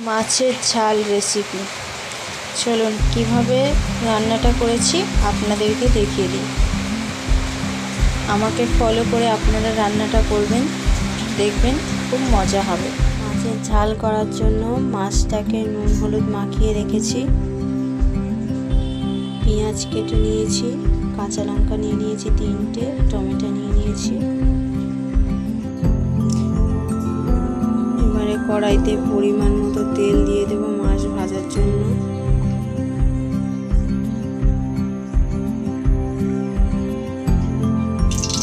মাছের ঝাল রেসিপি। চলুন কিভাবে রান্নাটা করেছি আপনাদেরকে দেখিয়ে দিই। আমাকে ফলো করে আপনারা রান্নাটা করবেন, দেখবেন খুব মজা হবে। মাছের ঝাল করার জন্য মাছটাকে নুন হলুদ মাখিয়ে রেখেছি, পেঁয়াজ কেটে নিয়েছি, কাঁচা লঙ্কা নিয়ে নিয়েছি 3টে, টমেটো নিয়ে নিয়েছি। এবারে কড়াইতে পরিমাণ মতো তেল দিয়ে দেব মাছ ভাজার জন্য।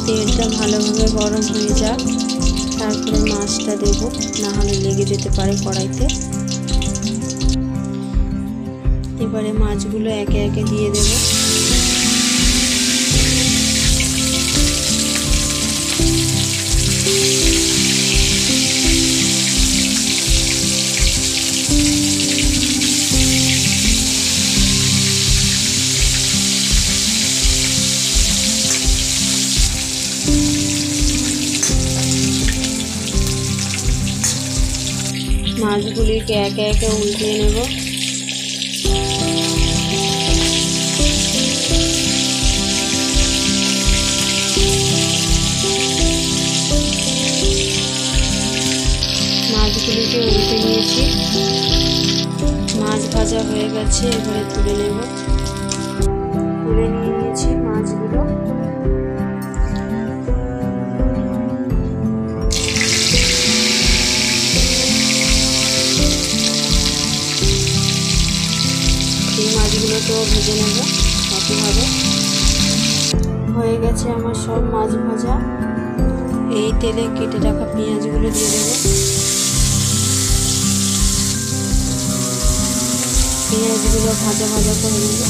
তেলটা ভালোভাবে গরম হয়ে যাক, তারপরে মাছটা দেব, না হলে লেগে যেতে পারে কড়াইতে। এবারে মাছগুলো একে একে দিয়ে দেব। মাছগুলিকে একে একে উল্টিয়ে নেব। মাছগুলিকে উল্টে নিয়েছি, মাছ ভাজা হয়ে গেছে। এবারে তুলে নেব। তুলে নিয়েছি মাছগুলো। এই মাছগুলোকেও ভেজে নেব একইভাবে। হয়ে গেছে আমার সব মাছ ভাজা। এই তেলে কেটে রাখা পেঁয়াজগুলো দিয়ে দেব। পেঁয়াজগুলো ভাজা ভাজা করে নেব।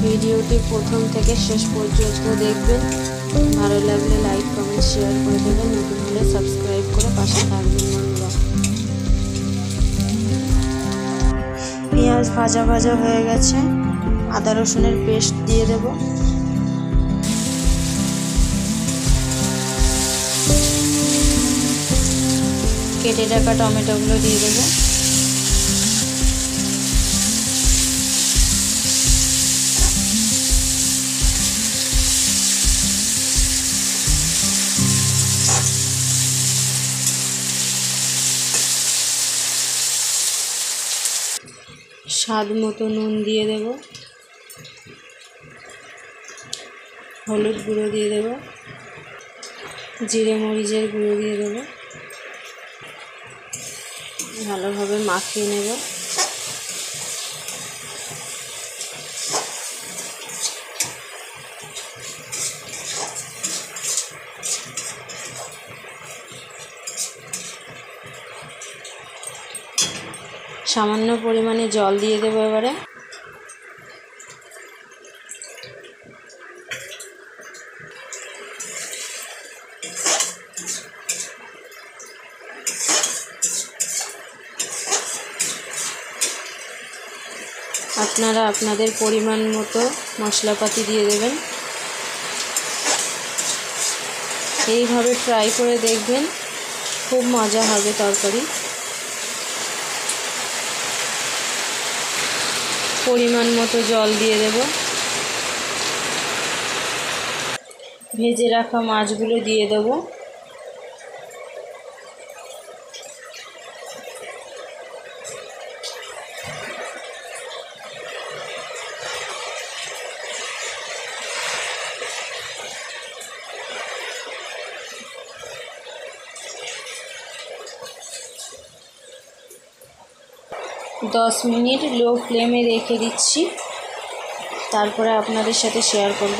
ভিডিওটি প্রথম থেকে শেষ পর্যন্ত দেখবেন। ভালো লাগলে লাইক কমেন্ট শেয়ার করে দেবেন, নতুন হলে সাবস্ক্রাইব করে পাশে থাকবেন বন্ধুরা। পেঁয়াজ ভাজা ভাজা হয়ে গেছে, আদা রসুনের পেস্ট দিয়ে দেব। কেটে রাখা টমেটোগুলো দিয়ে দেব। স্বাদ মতো নুন দিয়ে দেব, হলুদ গুঁড়ো দিয়ে দেব, জিরে মরিচের গুঁড়ো দিয়ে দেব। ভালোভাবে মাখিয়ে নেব। সামান্য পরিমাণে জল দিয়ে দেবো এবারে। আপনারা আপনাদের পরিমাণ মতো মশলাপাতি দিয়ে দেবেন। এইভাবে ট্রাই করে দেখবেন, খুব মজা হবে তরকারি। পরিমাণ মতো জল দিয়ে দেব। ভেজে রাখা মাছগুলো দিয়ে দেব। দশ মিনিট লো ফ্লেমে রেখে দিচ্ছি, তারপরে আপনাদের সাথে শেয়ার করব।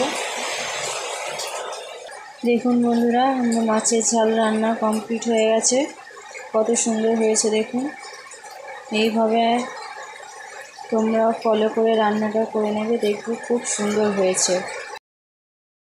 দেখুন বন্ধুরা, আমার মাছের ঝাল রান্না কমপ্লিট হয়ে গেছে। কত সুন্দর হয়েছে দেখুন। এইভাবে তোমরা ফলো করে রান্নাটা করে নেবে, দেখবে খুব সুন্দর হয়েছে।